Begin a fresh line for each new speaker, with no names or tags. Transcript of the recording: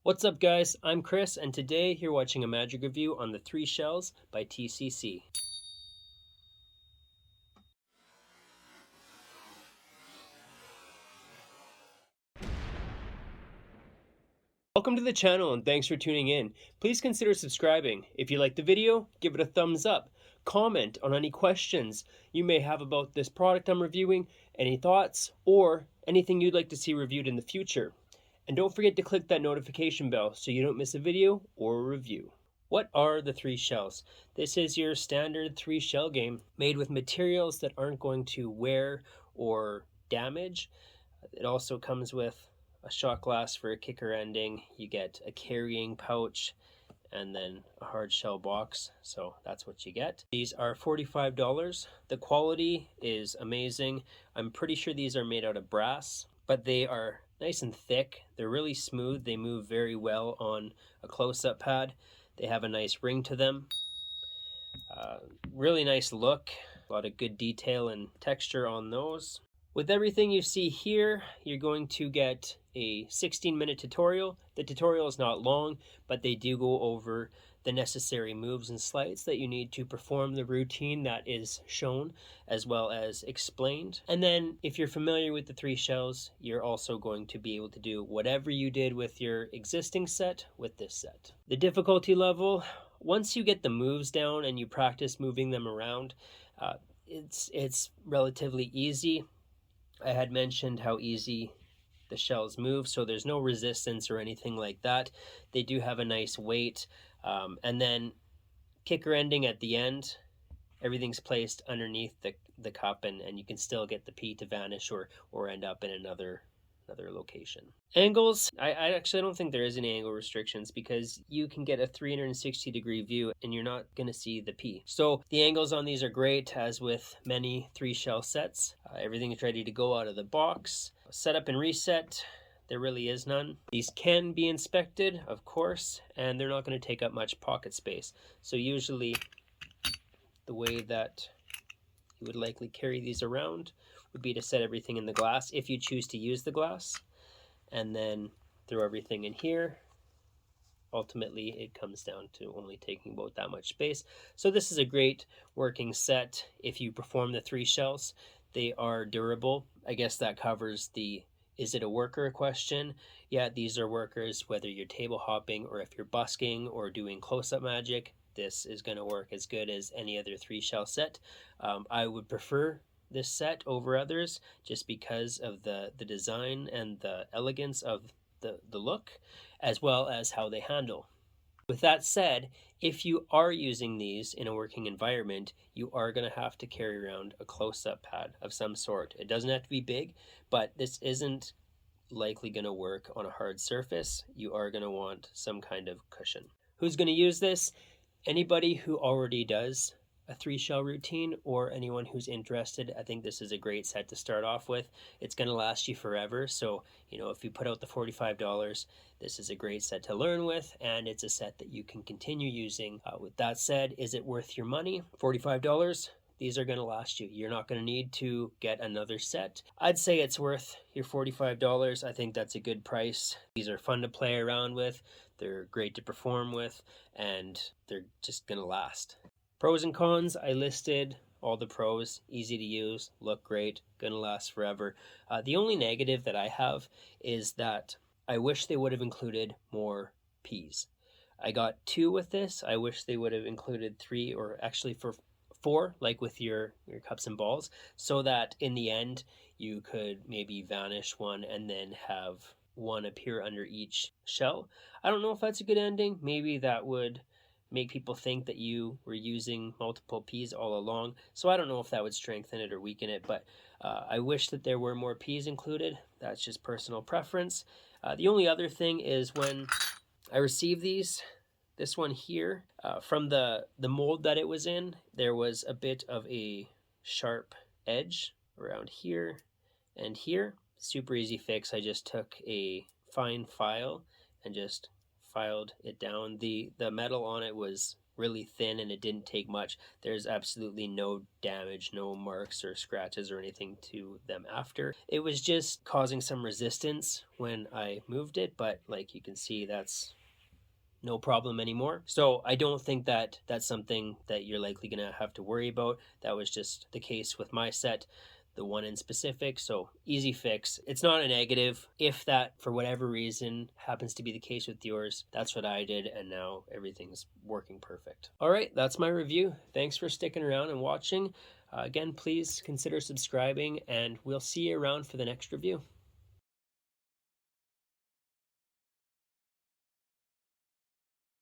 What's up guys, I'm Chris and today you're watching a magic review on the 3 Shells by TCC. Welcome to the channel and thanks for tuning in. Please consider subscribing. If you like the video, give it a thumbs up. Comment on any questions you may have about this product I'm reviewing, any thoughts, or anything you'd like to see reviewed in the future. And don't forget to click that notification bell so you don't miss a video or a review. What are the 3 Shells? This is your standard 3 shell game made with materials that aren't going to wear or damage. It also comes with a shot glass for a kicker ending. You get a carrying pouch and then a hard shell box. So that's what you get. These are $45. The quality is amazing. I'm pretty sure these are made out of brass, but they are nice and thick. They're really smooth. They move very well on a close-up pad. They have a nice ring to them. Really nice look. A lot of good detail and texture on those. With everything you see here, you're going to get a 16-minute tutorial. The tutorial is not long, but they do go over the necessary moves and sleights that you need to perform the routine that is shown as well as explained. And then if you're familiar with the 3 Shells, you're also going to be able to do whatever you did with your existing set with this set. The difficulty level, once you get the moves down and you practice moving them around, it's relatively easy. I had mentioned how easy the shells move, so there's no resistance or anything like that. They do have a nice weight, and then kicker ending at the end, everything's placed underneath the cup, and you can still get the P to vanish or end up in another location. Angles, I actually don't think there is any angle restrictions because you can get a 360-degree view and you're not going to see the P. So the angles on these are great, as with many 3 shell sets. Everything is ready to go out of the box. Setup and reset, there really is none. These can be inspected, of course, and they're not going to take up much pocket space. So usually the way that you would likely carry these around would be to set everything in the glass if you choose to use the glass, and then throw everything in here. Ultimately, it comes down to only taking about that much space. So this is a great working set if you perform the 3 shells. They are durable. I guess that covers the is it a worker question. Yeah, these are workers whether you're table hopping or if you're busking or doing close-up magic. This is going to work as good as any other 3 shell set. I would prefer this set over others just because of the design and the elegance of the look, as well as how they handle. With that said, if you are using these in a working environment, you are going to have to carry around a close-up pad of some sort. It doesn't have to be big, but this isn't likely going to work on a hard surface. You are going to want some kind of cushion. Who's going to use this? Anybody who already does a 3 shell routine or anyone who's interested. I think this is a great set to start off with. It's going to last you forever. So, if you put out the $45, this is a great set to learn with, and it's a set that you can continue using. With that said, is it worth your money? $45? These are going to last you. You're not going to need to get another set. I'd say it's worth your $45. I think that's a good price. These are fun to play around with. They're great to perform with, and they're just going to last. Pros and cons, I listed all the pros. Easy to use, look great, gonna last forever. The only negative that I have is that I wish they would have included more Ps. I got 2 with this. I wish they would have included 3, or actually for 4, like with your cups and balls, so that in the end you could maybe vanish one and then have one appear under each shell. I don't know if that's a good ending. Maybe that would make people think that you were using multiple Ps all along. So I don't know if that would strengthen it or weaken it, but I wish that there were more Ps included. That's just personal preference. The only other thing is when I received these, this one here, from the mold that it was in, there was a bit of a sharp edge around here and here. Super easy fix. I just took a fine file and just filed it down. The metal on it was really thin and it didn't take much. There's absolutely no damage, no marks or scratches or anything to them after. It was just causing some resistance when I moved it, but like you can see, that's no problem anymore. So I don't think that that's something that you're likely gonna have to worry about. That was just the case with my set, the one in specific. So easy fix. It's not a negative. If that for whatever reason happens to be the case with yours, that's what I did, and now everything's working perfect. All right, that's my review. Thanks for sticking around and watching. Again, please consider subscribing, and we'll see you around for the next review.